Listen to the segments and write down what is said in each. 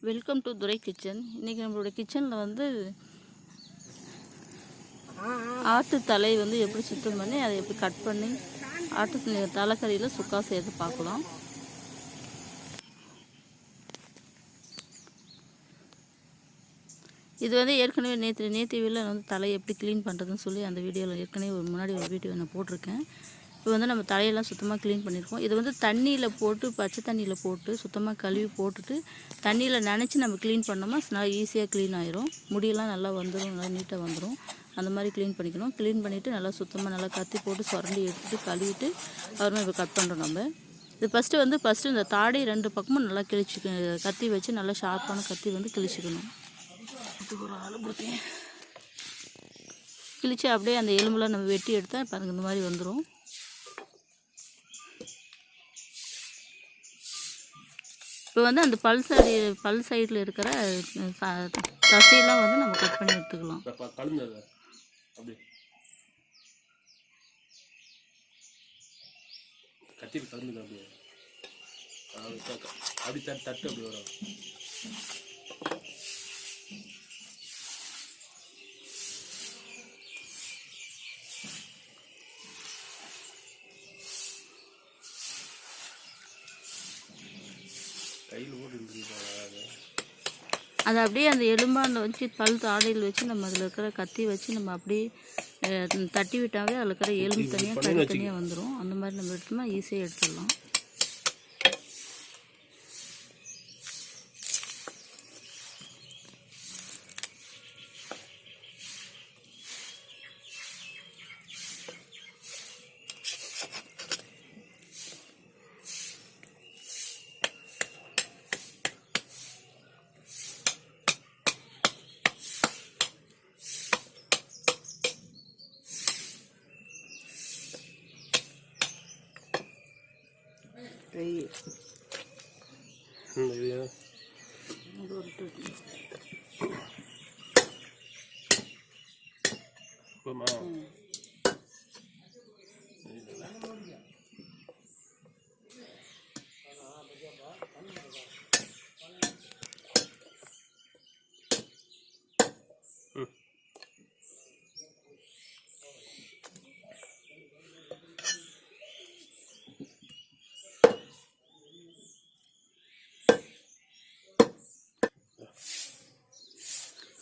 Welcome to Durai kitchen. இன்றைக்கி நம்மளோட கிச்சனில் வந்து ஆட்டு தலை வந்து எப்படி சுத்தம் பண்ணி அதை எப்படி கட் பண்ணி ஆட்டு தலைக்கறியில் சுக்கா சேர்த்து பார்க்கலாம். இது வந்து ஏற்கனவே நேற்று வீடியோவில் வந்து தலையை எப்படி க்ளீன் பண்ணுறதுன்னு சொல்லி அந்த வீடியோவில் ஏற்கனவே முன்னாடி ஒரு வீடியோ நான் போட்டிருக்கேன். இப்போ வந்து நம்ம தலையெல்லாம் சுத்தமாக க்ளீன் பண்ணியிருக்கோம். இது வந்து தண்ணியில் போட்டு பச்சை தண்ணியில் போட்டு சுத்தமாக கழுவி போட்டுட்டு தண்ணியில் நனைச்சி நம்ம க்ளீன் பண்ணோம்னா நல்லா ஈஸியாக க்ளீன் ஆயிரும். முடியெல்லாம் நல்லா வந்துடும், நல்லா நீட்டாக வந்துடும். அந்த மாதிரி க்ளீன் பண்ணிக்கணும். க்ளீன் பண்ணிவிட்டு நல்லா சுத்தமாக நல்லா கத்தி போட்டு சுரண்டி எடுத்துகிட்டு கழுவிட்டு அப்புறமா இப்போ கட் பண்ணுறோம். நம்ம இது ஃபஸ்ட்டு இந்த தாடை 2 பக்கமும் நல்லா கத்தி வச்சு நல்லா ஷார்ப்பான கத்தி வந்து கிழிச்சிக்கணும். ஒரு ஆளுபடுத்தி கிழிச்சு அப்படியே அந்த எலும்புலாம் நம்ம வெட்டி எடுத்தால் இப்போ அதுக்கு இந்த மாதிரி வந்துடும். இப்போ வந்து அந்த பல் சைடில் இருக்கிற தசையெல்லாம் வந்து நம்ம கட் பண்ணி எடுத்துக்கலாம். கத்தி கலந்துங்க அப்படி தட்டு அப்படி வரும். அதை அப்படியே அந்த எலும்பாண்டில் வச்சு பல் தாடையில் வச்சு நம்ம அதில் இருக்கிற கத்தி வச்சு நம்ம அப்படியே தட்டி விட்டாவே அதில் இருக்கிற எலும்பு தனியாக கறி தனியாக வந்துடும். அந்த மாதிரி நம்ம எடுத்தோம்னா ஈஸியாக எடுத்துடலாம்.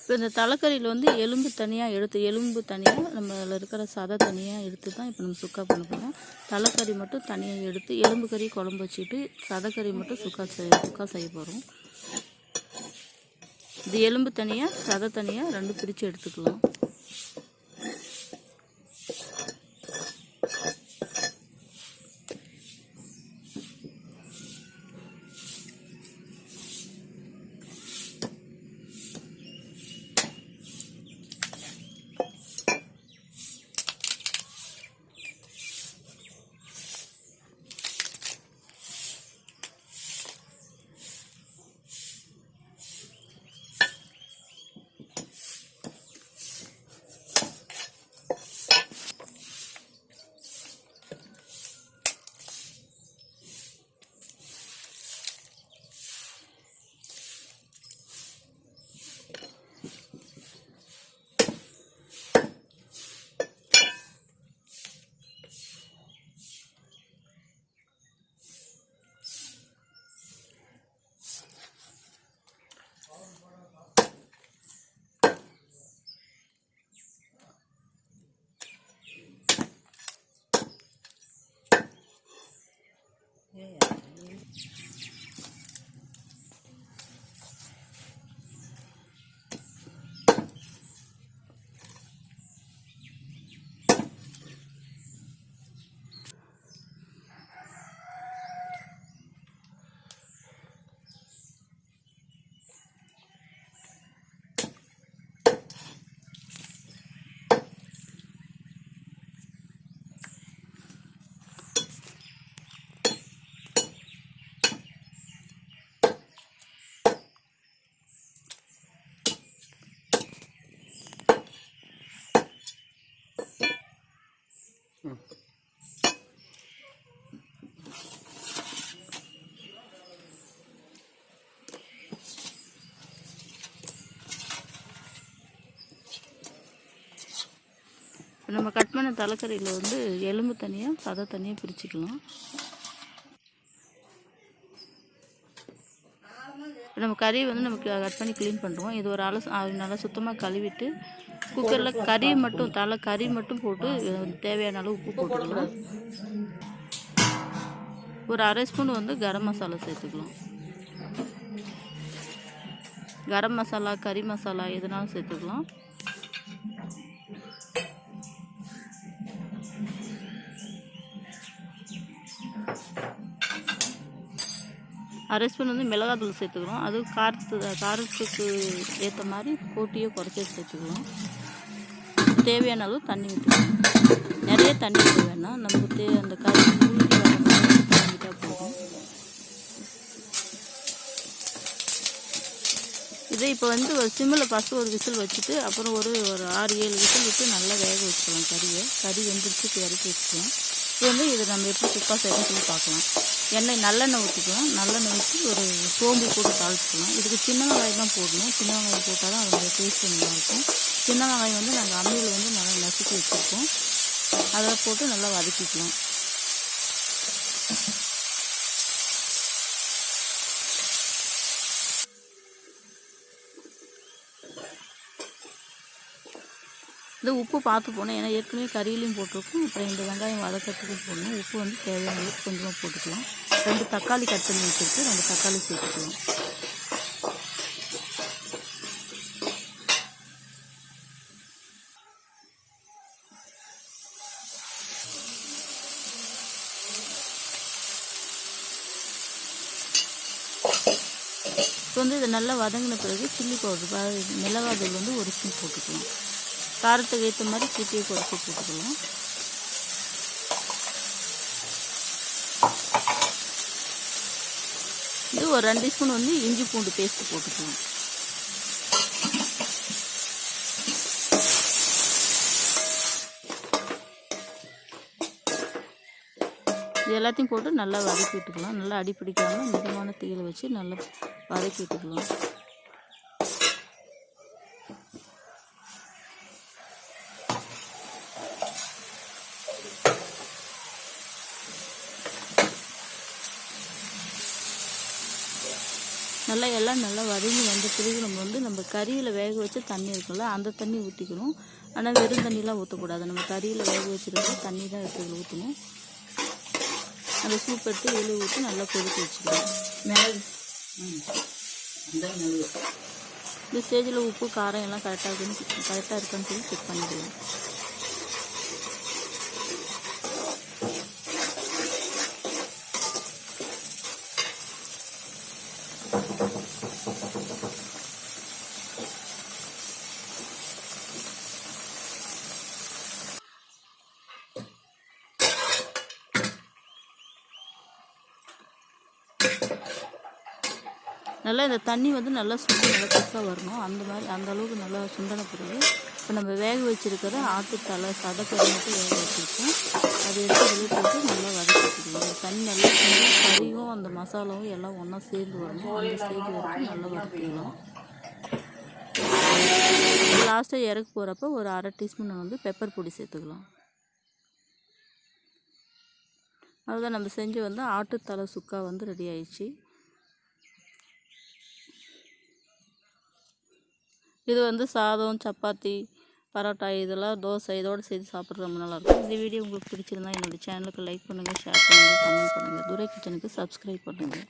இப்போ இந்த தலைக்கறியில் வந்து எலும்பு தனியாக நம்ம அதில் இருக்கிற சதை தனியாக எடுத்து தான் இப்போ நம்ம சுக்கா பண்ண போகிறோம். தலைக்கறி மட்டும் தனியாக எடுத்து எலும்பு கறி குழம்பு வச்சுட்டு சதைக்கறி மட்டும் சுக்கா செய்ய போகிறோம். இது எலும்பு தனியாக சதை தனியாக 2 பிரித்து எடுத்துக்கலாம். நம்ம கட் பண்ண தலைக்கறியில் வந்து எலும்பு தனியாக சதை தனியாக பிரிச்சுக்கலாம். நம்ம கறியை வந்து நமக்கு கட் பண்ணி க்ளீன் பண்ணுறோம். இது ஒரு நல்லா சுத்தமாக கழுவிட்டு குக்கரில் கறி மட்டும் போட்டு தேவையான அளவு உப்பு போட்டுக்கலாம். ஒரு அரை ஸ்பூன் வந்து கரம் மசாலா சேர்த்துக்கலாம். கரம் மசாலா, கறி மசாலா எதுனாலும் சேர்த்துக்கலாம். அரை ஸ்பூன் வந்து மிளகாத்தூள் சேர்த்துக்கிறோம். அது காரத்துக்கு ஏற்ற மாதிரி போட்டியோ குறைச்சி சேர்த்துக்கலாம். தேவையான அளவு தண்ணி ஊற்றிக்கலாம். நிறைய தண்ணி ஊற்ற வேணாம், நமக்கு அந்த கறி மூழ்கி வர மாதிரி தண்ணிட்டால் போதும். இதை இப்போ வந்து ஒரு சிம்மில் ஃபஸ்ட்டு ஒரு விசில் வச்சுட்டு அப்புறம் ஒரு 6-7 விசில் விட்டு நல்லா வேக வச்சுக்கலாம். கறி வெந்துருச்சு இறக்கி வச்சுக்கலாம். இப்போ வந்து இதை நம்ம எப்படி சுக்கா செய்யணும்னு சொல்லி பார்க்கலாம். நல்லெண்ணெய் ஊற்றிக்கலாம். நல்லெண்ணெய் ஊற்றி ஒரு சோம்பு போட்டு தாளிச்சிக்கலாம். இதுக்கு சின்ன வெங்காயம் தான் போடணும். சின்ன வெங்காயம் போட்டால் தான் அதோடைய டேஸ்ட்டு நல்லாயிருக்கும். சின்ன வெங்காயம் வந்து நாங்கள் அம்மியில் வந்து நல்லா நசுக்கி வச்சுருக்கோம். அதை போட்டு நல்லா வதக்கிக்கலாம். இந்த உப்பு பார்த்து போனோம், ஏன்னா ஏற்கனவே கறியிலையும் போட்டிருக்கோம். அப்புறம் இந்த வெங்காயம் வதக்கிறதுக்கு போடணும். உப்பு வந்து தேவையான அளவுக்கு கொஞ்சமாக போட்டுக்கலாம். 2 தக்காளி கட் பண்ணி வச்சுருக்கு, 2 தக்காளி சேர்த்துக்கலாம். இப்போ வந்து இதை நல்லா வதங்கின பிறகு சில்லி பவுடர் மிளகாத்தூள் வந்து 1 ஸ்பூன் போட்டுக்கலாம். காரத்துக்கு ஏற்ற மாதிரி சீட்டியை குறைச்சி போட்டுக்கலாம். இது ஒரு 2 ஸ்பூன் வந்து இஞ்சி பூண்டு பேஸ்ட்டு போட்டுக்கலாம். இது எல்லாத்தையும் போட்டு நல்லா வதக்கி விட்டுக்கலாம். நல்லா அடி பிடிக்காமல் மிதமான தீயில வச்சு நல்லா வதக்கி விட்டுக்கலாம். எல்லாம் நல்லா வதங்கி வந்த பிறகு நம்ம கறியில் வேக வச்ச தண்ணி இருக்குல்ல, அந்த தண்ணி ஊற்றிக்கணும். ஆனால் வெறும் தண்ணிலாம் ஊற்றக்கூடாது. நம்ம கறியில் வேக வச்சுருக்க தண்ணி தான் எடுத்து ஊற்றணும். அந்த சூப் எடுத்து வெளியே ஊற்றி நல்லா கொதிக்க வச்சுக்கணும். இந்த ஸ்டேஜில் உப்பு காரம் எல்லாம் கரெக்டாக இருக்கான்னு சொல்லி செக் பண்ணிக்கலாம். நல்லா இந்த தண்ணி வந்து நல்லா சுண்டி நல்லா திக்காக வரணும். அந்த அளவுக்கு நல்லா சுண்டன பிறகு இப்போ நம்ம வேக வச்சுருக்கிற ஆட்டுத்தலை சதைக்கறி மட்டும் வேக வச்சுருக்கோம். அதை எடுத்து வெளியே போட்டு நல்லா வதக்கிக்கலாம். அந்த தண்ணி நல்லா சுண்டி கறியும் அந்த மசாலாவும் எல்லாம் ஒன்றா சேர்ந்து வரணும். அந்த ஸ்டேஜ் வரைக்கும் நல்லா வதக்கிக்கலாம். லாஸ்ட்டாக இறக்க போகிறப்ப ஒரு 1/2 டீஸ்பூன் வந்து பெப்பர் பொடி சேர்த்துக்கலாம். அதுதான் நம்ம செஞ்சு வந்து ஆட்டுத்தலை சுக்கா வந்து ரெடி ஆயிடுச்சு. இது வந்து சாதம், சப்பாத்தி, பரோட்டா, இதெல்லாம் தோசை இதோடு சேர்த்து சாப்பிட்றது ரொம்ப நல்லாயிருக்கும். இந்த வீடியோ உங்களுக்கு பிடிச்சிருந்தா என்னோடய சேனலுக்கு லைக் பண்ணுங்கள், ஷேர் பண்ணுங்கள், கமெண்ட் பண்ணுங்கள். துரை கிச்சனுக்கு சப்ஸ்கிரைப் பண்ணுங்கள்.